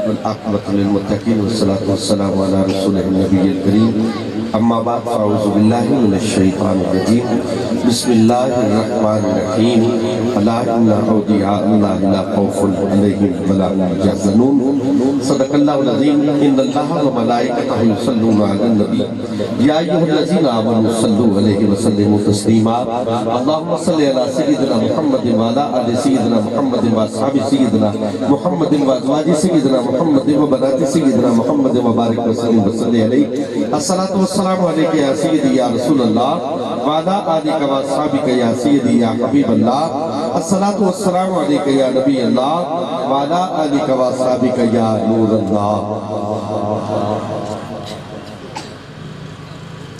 वल आक़िबतु लिल मुत्तक़ीन वस्सलातु वस्सलामु अला रसूलिन नबिय्यिल करीम अम्मा बाद फ़अऊज़ु बिल्लाहि मिनश शैतानिर रजीम बिस्मिल्लाहिर रहमानिर रहीम अला इन्ना औलिया अल्लाहि ला खौफुन अलैहिम वला हुम यहज़नून सदक़ल्लाहुल अज़ीम इन्नल्लाहा व मलाइकतहु युसल्लूना अलन नबी या अय्युहल्लज़ीना आमनू सल्लू अलैहि व सल्लिमू तस्लीमा अल्लाहुम्मा सल्लि अला सय्यिदिना मुहम्मदिन व अला आलि सय्यिदिना मुहम्मदिन व अस्हाबि सय्यिदिना मुहम्मदिन व अज़वाजि सय्यिदिना मुहम्मदिन व बनाति सय्यिदिना मुहम्मदिन व बारिक व सल्लिम व सल्लि अलैहि अस्सलातु वस्सलामु अलैका या सय्यिदी या रसूलल्लाह व अला आलिका व अस्हाबिका या सय्यिदी या हबीबल्लाह अस्सलातु वस्सलामु अलैका या नबी अल्लाह व अला आलिका व अस्हाबिका या नूरल्लाह।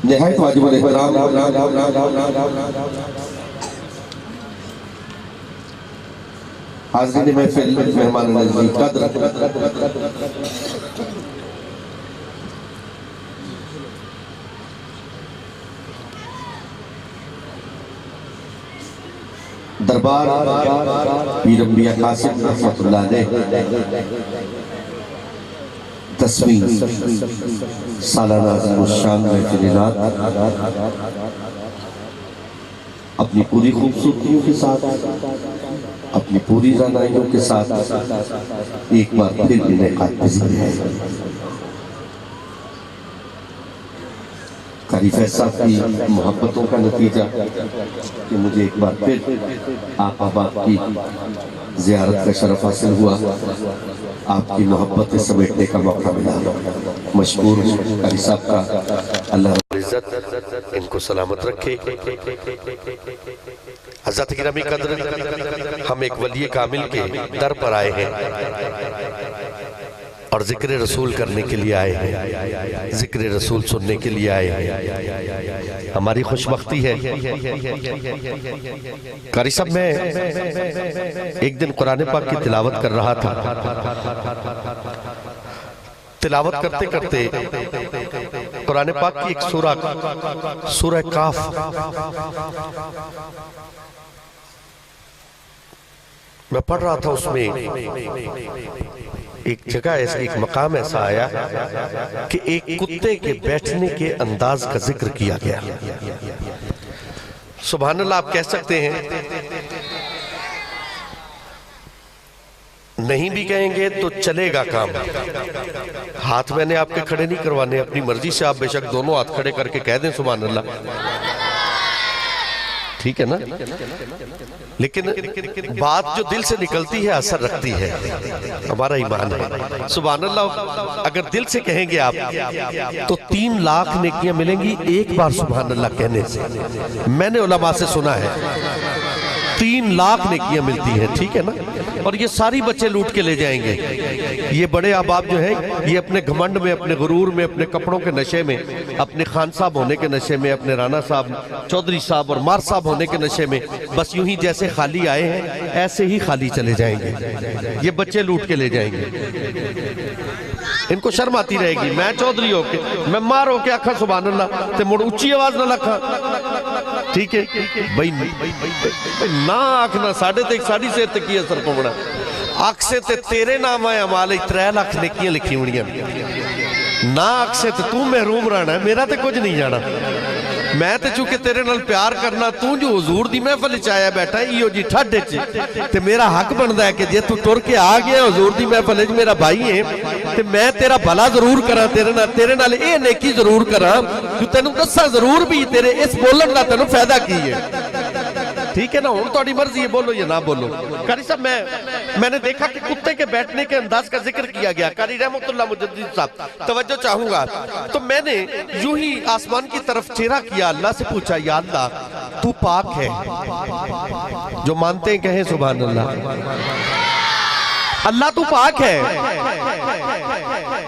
निहायत वाजिबुल एहतराम हाज़रीन महफिल, मेहमान नज़ीर कद्र, दरबार पीर अंबिया कासिम रहमतुल्लाह अलैह 10वीं सालाना शान महफिल-ए-रात अपनी पूरी खूबसूरतियों के साथ, अपनी पूरी ज़ानाइयों के साथ एक बार फिर इनेकाद पज़ीर है। कारी फैज़ साहब की मोहब्बतों का नतीजा कि मुझे एक बार फिर आप अहबाब की ज़ियारत का शरफ हासिल हुआ, आपकी मोहब्बतें समेटने का मौका मिला। मशकूर कारी साहब का अल्लाह रब्बुल इज़्ज़त इनको सलामत रखे। हज़रत गिरामी कद्र, हम एक वली कामिल के दर पर आए हैं और जिक्र रसूल करने के लिए आए हैं, जिक्र रसूल सुनने के लिए आए हैं। हमारी खुशबख्ती है। कारी साहब, मैं एक दिन कुरान पाक की तिलावत कर रहा था। तिलावत करते करते कुरान पाक की एक सूरह काफ मैं पढ़ रहा था। उसमें एक जगह ऐसा, एक मकाम ऐसा आया कि एक कुत्ते के बैठने के अंदाज का जिक्र किया गया। सुभान अल्लाह। आप कह सकते हैं, नहीं भी कहेंगे तो चलेगा काम। हाथ मैंने आपके खड़े नहीं करवाने, अपनी मर्जी से आप बेशक दोनों हाथ खड़े करके कह दें सुभान अल्लाह, ठीक है ना। लेकिन बात जो दिल से निकलती है असर रखती है, हमारा ईमान है। सुभान अल्लाह अगर दिल से कहेंगे आप तो 3 लाख नेकियां मिलेंगी एक बार सुभान अल्लाह कहने से। मैंने उलमा से सुना है 3 लाख नेकियां मिलती हैं, ठीक है ना। और ये सारी बच्चे लूट के ले जाएंगे। ये बड़े अहबाब जो हैं, ये अपने घमंड में, अपने गुरूर में, अपने कपड़ों के नशे में, अपने खान साहब होने के नशे में, अपने राना साहब, चौधरी साहब और मार साहब होने के नशे में बस यूं ही जैसे खाली आए हैं ऐसे ही खाली चले जाएंगे। ये बच्चे लूट के ले जाएंगे। इनको शर्म आती रहेगी। मैं चौधरी होके, मैं मार होके आखा सुभान अल्लाह ते मुड़ उच्ची आवाज ना लखा, ठीक है भाई ना आखना। साढ़े ते साड़ी सेहत ते की असर पवना। अख से ते तेरे नाम आया माल 3 लाख नेकियां लिखी होनी ना। अख से तू महरूम रहना, मेरा तो कुछ नहीं जाना। मैं तो चूंकि तेरे नाल प्यार करना, तू जो हुजूर दी महफिल च आया बैठा इो जी ठंड च, ते मेरा हक बनता है कि जे तू तुर के आ गया हुजूर दी महफिल च, मेरा भाई है, ते मैं तेरा भला जरूर करा, तेरे नाल ये नेकी जरूर करा, तू तेन दसा जरूर भी तेरे इस बोलन का तेन फायदा की है, ठीक है ना। हुण तुहाडी मर्जी है, बोलो या ना बोलो। कारी साहब, मैंने देखा कि कुत्ते के बैठने के अंदाज का जिक्र किया गया। कारी रहमतुल्लाह मुजद्दिद साहब, तवज्जो चाहूंगा। तो मैंने यूं ही आसमान की तरफ चेहरा किया, अल्लाह से पूछा, या अल्लाह तू पाक है। जो मानते हैं कहें सुभान अल्लाह। अल्लाह तू पाक है।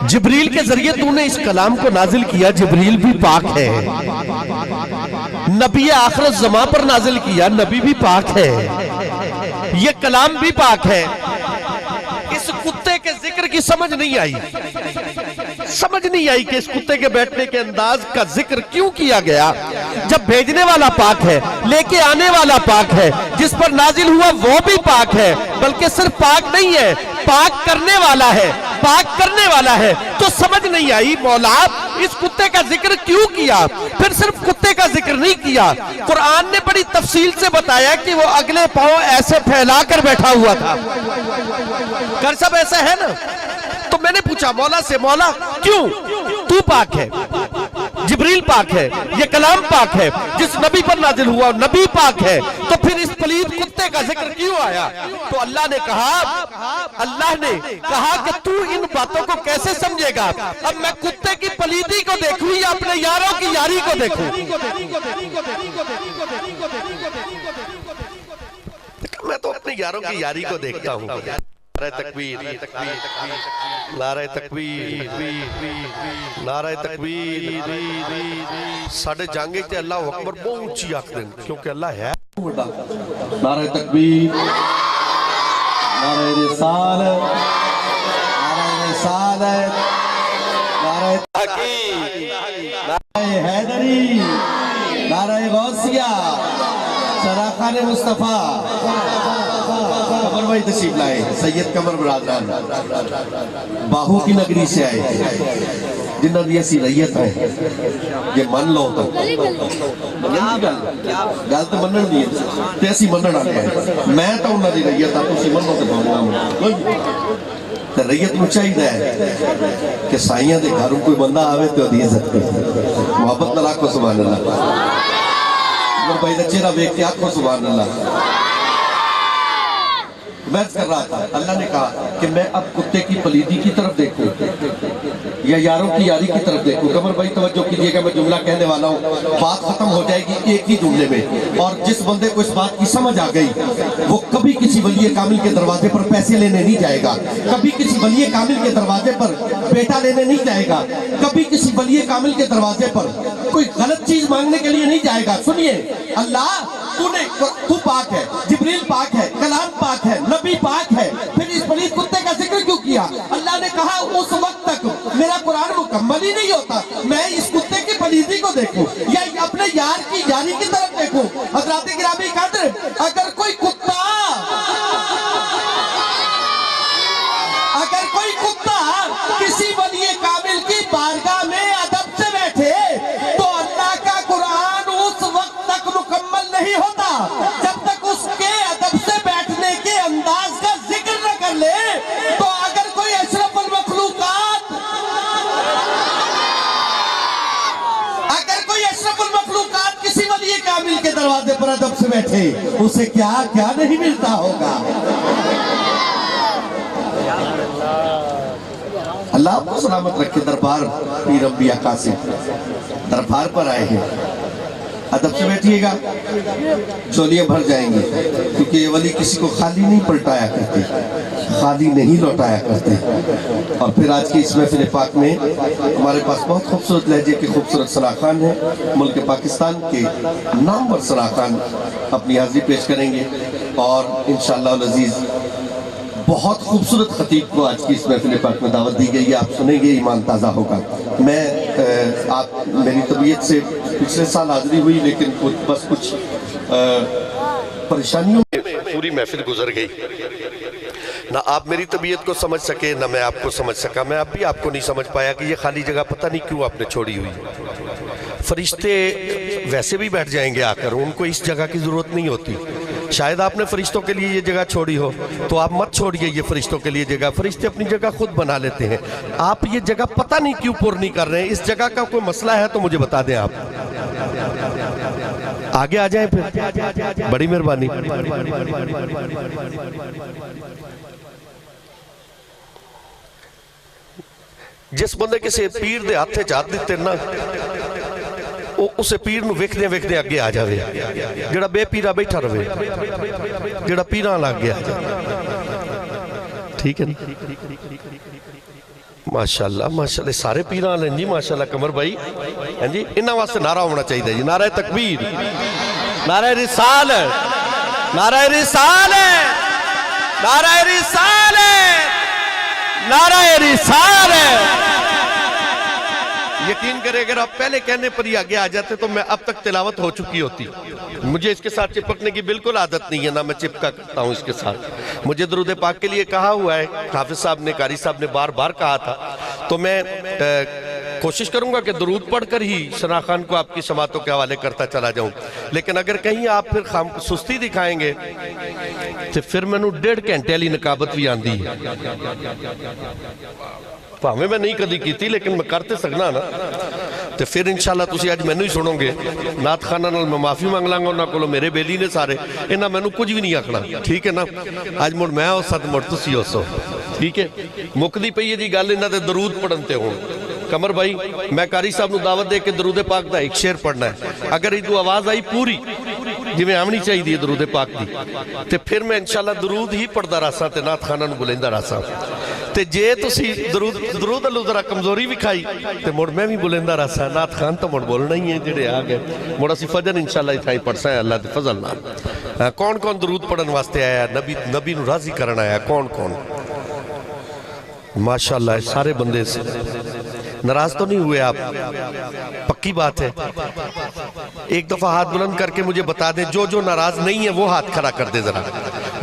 जिब्रील के जरिए तूने इस कलाम को नाजिल किया, जिब्रील भी पाक है। नबी आखिरत ज़मा पर नाजिल किया, नबी भी पाक है। ये कलाम भी पाक है। इस कुत्ते के जिक्र की समझ नहीं आई। समझ नहीं आई कि इस कुत्ते के बैठने के अंदाज का जिक्र क्यों किया गया। जब भेजने वाला पाक है, लेके आने वाला पाक है, जिस पर नाजिल हुआ वो भी पाक है, बल्कि सिर्फ पाक नहीं है, पाक करने वाला है, पाक करने वाला है। तो समझ नहीं आई मौला इस कुत्ते का जिक्र क्यों किया। फिर सिर्फ कुत्ते का जिक्र नहीं किया, कुरान ने बड़ी तफसील से बताया कि वो अगले पांव ऐसे फैलाकर बैठा हुआ था। कर सब ऐसा है ना। तो मैंने पूछा मौला से, मौला क्यों? तू पाक है, जिब्रील पाक है, ये कलाम पाक है, जिस नबी पर नाजिल हुआ नबी पाक है, तो फिर इस पलीद कुत्ते का जिक्र क्यों आया? तो अल्लाह ने कहा कि तू इन बातों को कैसे समझेगा। अब मैं कुत्ते की पलीदी को देखूं या अपने यारों की यारी को देखूं? मैं तो अपने यारों की यारी को देखता हूं। नारे तकबीर, नारे तकबीर, नारे तकबीर। साढ़े जांगे ते अल्लाह अकबर बहुत ऊंची आखदे ने, क्योंकि अल्लाह है। नारे तकबीर, नारे रिसालत, नारे रिसालत, नारे तहकीक, नारे हैदरी, नारे गौसिया, सराखाने मुस्तफा। कमर भाई तशरीफ लाए, सैयद कमर बरादरान बाहू की नगरी से आए, जिन्हों की असी रैयत है। ये मन लो तो गल तो मनन दी ते असी मनन वाले हैं। मैं तो उन्होंने रैयत आ, तुसी मनो तो पाऊंगा। रैयत नूं चाहिए है कि साइयां दे घर कोई बंदा आवे तो ओदी इज्जत करे, मोहब्बत नाल आखो सुभान अल्लाह। भाई का चेहरा देख के आखो सुभान अल्लाह। बहस कर रहा था, अल्लाह ने कहा कि मैं अब कुत्ते की पलीदी की तरफ देखूं या यारों की यारी की तरफ देखूं। कमर भाई तवज्जो कीजिएगा, मैं जुमला कहने वाला हूँ, बात खत्म हो जाएगी एक ही जुमले में। और जिस बंदे को इस बात की समझ आ गई वो कभी किसी वली कामिल के दरवाजे पर पैसे लेने नहीं जाएगा, कभी किसी वली कामिल के दरवाजे पर बेटा लेने नहीं जाएगा, कभी किसी वली कामिल के दरवाजे पर कोई गलत चीज मांगने के लिए नहीं जाएगा। सुनिए, अल्लाह तू पाक है, जिब्रील पाक है, कलाम पाक है, नबी पाक है, फिर इस पलीद कुत्ते का जिक्र क्यों किया? अल्लाह ने कहा उस वक्त तक मेरा कुरान मुकम्मल ही नहीं होता, मैं इस कुत्ते की पलीदी को देखूं या अपने यार की यारी की तरफ देखूं। हज़रात गिरामी कद्र, अगर कोई कुत्ता किसी वली कामिल की बारगाह में अदब से बैठे तो अल्लाह का कुरान उस वक्त तक मुकम्मल नहीं होता जब तक उसके अदब से बैठने के अंदाज का जिक्र न कर ले। तो अगर कोई अशरफुल मखलूकात किसी वली कामिल के दरवाजे पर अदब से बैठे, उसे क्या क्या नहीं मिलता होगा। अल्लाह आपको सलामत रखे। दरबार पीर अंबिया कासिम दरबार पर आए हैं, अदब से बैठिएगा, झोलियां भर जाएंगी, क्योंकि ये वली किसी को खाली नहीं पलटाया करते, खाली नहीं लौटाया करते। और फिर आज की इस महफिल पाक में हमारे पास बहुत खूबसूरत लहजे के खूबसूरत सलाखान हैं। मुल्क पाकिस्तान के नामवर सलाखान अपनी हाजिरी पेश करेंगे और इंशाअल्लाह अज़ीज़ बहुत खूबसूरत खतीब को आज की इस महफिल पाक में दावत दी गई है। आप सुनेंगे, ईमान ताज़ा होगा। मैं आप मेरी तबीयत से पिछले साल हाजिरी हुई, लेकिन बस कुछ परेशानियों में पूरी महफिल गुजर गई। ना आप मेरी तबीयत को समझ सके, ना मैं आपको समझ सका। मैं अब भी आपको नहीं समझ पाया कि ये खाली जगह पता नहीं क्यों आपने छोड़ी हुई। फरिश्ते वैसे भी बैठ जाएंगे आकर, उनको इस जगह की जरूरत नहीं होती। शायद आपने फरिश्तों के लिए ये जगह छोड़ी हो, तो आप मत छोड़िए ये फरिश्तों के लिए जगह। फरिश्ते अपनी जगह खुद बना लेते हैं। आप ये जगह पता नहीं क्यों पूर्ण नहीं कर रहे हैं। इस जगह का कोई मसला है तो मुझे बता दें। आप आगे आ जाएं, फिर बड़ी मेहरबानी। जिस बंदे किसी पीर दे हाथे च हाथ दिते ना, उसे पीर नूं वेखदे वेखदे अगे आ जावे। जेड़ा बेपीरा बैठा रहे, जेड़ा पीरा लग गया। ठीक है ना? माशाअल्लाह माशाअल्लाह, सारे पीरा वाले जी माशाअल्लाह। कमर भाई हैं जी, इन्हां वास्ते नारा होना चाहिए जी। नारा तकबीर, नारा रिसालत, नारा रिसालत, नारा रिसालत, नारा रिसालत, यकीन करें अगर आप पहले कहने पर ही आगे आ जाते तो मैं अब तक तिलावत हो चुकी होती। मुझे इसके साथ चिपकने की बिल्कुल आदत नहीं है, ना मैं चिपका करता हूँ इसके साथ। मुझे दुरूद पाक के लिए कहा हुआ है, हाफिज साहब ने, कारी साहब ने बार बार कहा था, तो मैं कोशिश करूंगा कि दुरूद पढ़कर ही सना खान को आपकी समातों के हवाले करता चला जाऊं। लेकिन अगर कहीं आप फिर सुस्ती दिखाएंगे तो फिर मैनू 1.5 घंटे वाली नकाबत भी आती है। भावें मैं नहीं कदी की, लेकिन मैं करते सकना ना, तो फिर इंशाल्लाह तुसी अज मैनू ही सुनोगे। नात खाना नाल मैं माफी मंग लांगा उन्होंने को, मेरे बेली ने सारे, इन्हें मैनू कुछ भी नहीं आखना, ठीक है ना। अज मुड़ मैं उस मुड़ तुसी उस, ठीक है। मुकदी पई है जी गल इन्हां दे दरूद पढ़न ते। हुण कमर भाई मैं कारी साहब नूं दावत दे के दरूद पाक दा एक शेर पढ़ना है, अगर इदू आवाज आई पूरी जिवें आनी चाहिए दरूद पाक दी, ते फिर मैं इंशाल्लाह दरूद ही पढ़दा रहा ते नात खाना नूं बुलंदा रहा। ते जे तुसी दरूद अल्लू जरा कमजोरी विखाई ते मुड़ मैं भी बुलंदा रहा। नात खान तो मुड़ बोलना ही है, जेडे आ गए मुड़ असीं फजर इंशाल्लाह इत्थे पढ़सा है अल्लाह दे फजल नाल। कौन कौन दरूद पढ़न वास्ते आया, नबी नूं राजी करन आया, कौन कौन? माशाअल्लाह सारे बंदे नाराज तो नहीं हुए आप? पक्की बात है। एक दफा हाथ बुलंद करके मुझे बता दें, जो नाराज नहीं है वो हाथ खड़ा कर दे जरा,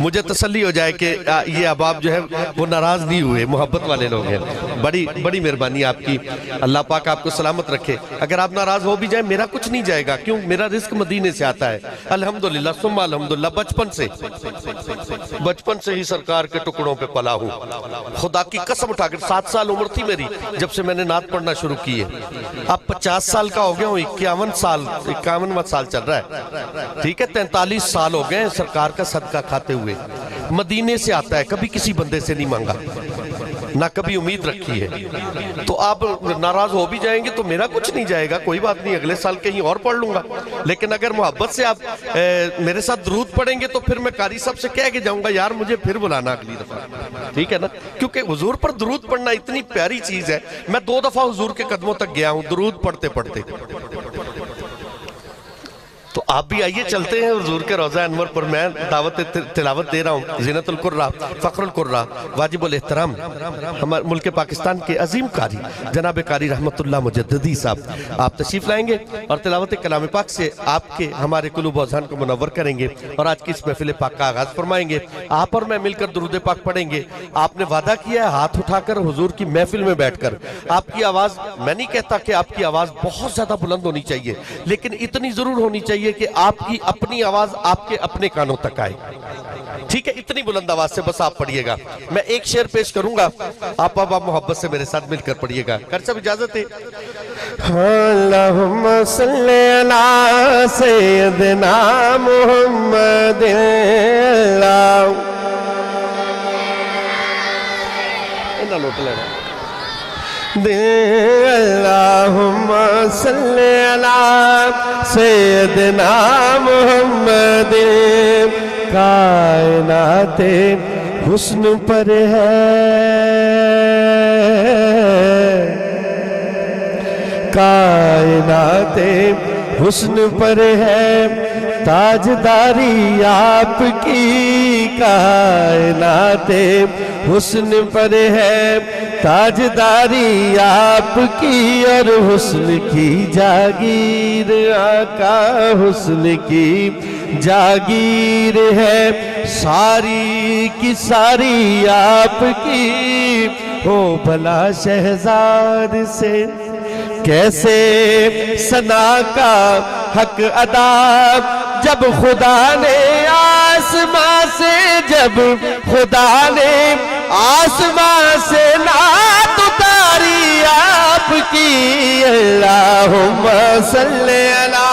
मुझे तसल्ली हो जाए कि ये अहबाब जो है वो नाराज नहीं हुए, मोहब्बत वाले लोग हैं। बड़ी बड़ी मेहरबानी आपकी, अल्लाह पाक आपको सलामत रखे। अगर आप नाराज हो भी जाए मेरा कुछ नहीं जाएगा, क्यों? मेरा रिस्क मदीने से आता है, अल्हम्दुलिल्लाह सुम्मा अल्हम्दुलिल्लाह। बचपन से ही सरकार के टुकड़ों पे पला हूँ, खुदा की कसम उठाकर। 7 साल उम्र थी मेरी जब से मैंने नात पढ़ना शुरू की है। अब 50 साल का हो गया हूँ, 51वां साल चल रहा है, ठीक है। 43 साल हो गए सरकार का सदका खाते हुए। मदीने से आता है, कभी किसी बंदे से नहीं मांगा, ना कभी उम्मीद रखी है। तो आप नाराज हो भी जाएंगे तो मेरा कुछ नहीं जाएगा, कोई बात नहीं, अगले साल कहीं और पढ़ लूंगा। लेकिन अगर मोहब्बत से आप मेरे साथ दुरूद पढ़ेंगे तो फिर मैं कारी साहब से कह के जाऊंगा, यार मुझे फिर बुलाना अगली दफा, ठीक है ना। क्योंकि हुजूर पर दुरूद पढ़ना इतनी प्यारी चीज है। मैं 2 दफा हुजूर के कदमों तक गया हूं दुरूद पढ़ते पढ़ते। तो आप भी आइए, चलते हैं हुजूर के रोज़ा अनवर पर। मैं दावत तिलावत दे रहा हूँ ज़ीनतुल कुर्रा, फ़ख्रुल कुर्रा, वाजिबुल एहतराम, हमारे मुल्क पाकिस्तान के अजीम कारी जनाब कारी रहमतुल्लाह मुजद्दिदी साहब, आप तशरीफ़ लाएंगे और तिलावत कलाम पाक से आपके हमारे कुलूब अज़हान को मुनव्वर करेंगे और आज की इस महफिल पाक का आगाज़ फरमाएंगे। आप और मैं मिलकर दुरूद पाक पढ़ेंगे। आपने वादा किया है हाथ उठाकर हुजूर की महफिल में बैठकर। आपकी आवाज़, मैं नहीं कहता कि आपकी आवाज़ बहुत ज़्यादा बुलंद होनी चाहिए, लेकिन इतनी ज़रूर होनी चाहिए कि आपकी अपनी आवाज आपके अपने कानों तक आए, ठीक है। इतनी बुलंद आवाज से बस आप पढ़िएगा। मैं एक शेर पेश करूंगा, आप मोहब्बत से मेरे साथ मिलकर पढ़िएगा। कर सब इजाजत है। अल्लाहुम्मा सल्ली अला सय्यिदना मुहम्मद अल्लाहुम्मा सल्ली अला सय्यिदना मुहम्मद। कायनाते हुस्न पर है, कायनाते हुस्न पर है ताजदारी आपकी। कायनाते हुस्न पर है ताजदारी आपकी और हुस्न की जागीर आका हुस्न की जागीर है। सारी की सारी आपकी हो भला शहजाद से कैसे सना का हक अदा। जब खुदा ने आसमां से, जब खुदा ने आसमां से नात उतारी आपकी। अल्लाहुम्मा सल्ली अला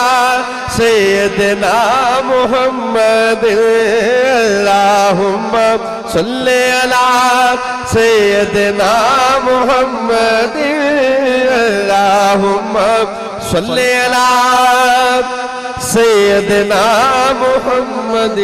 सय्यिदना मुहम्मद। अल्लाहुम्मा सल्ली अला सय्यिदना मुहम्मद। अल्लाहुम्मा सल्ली अला सय्यिदना मुहम्मद।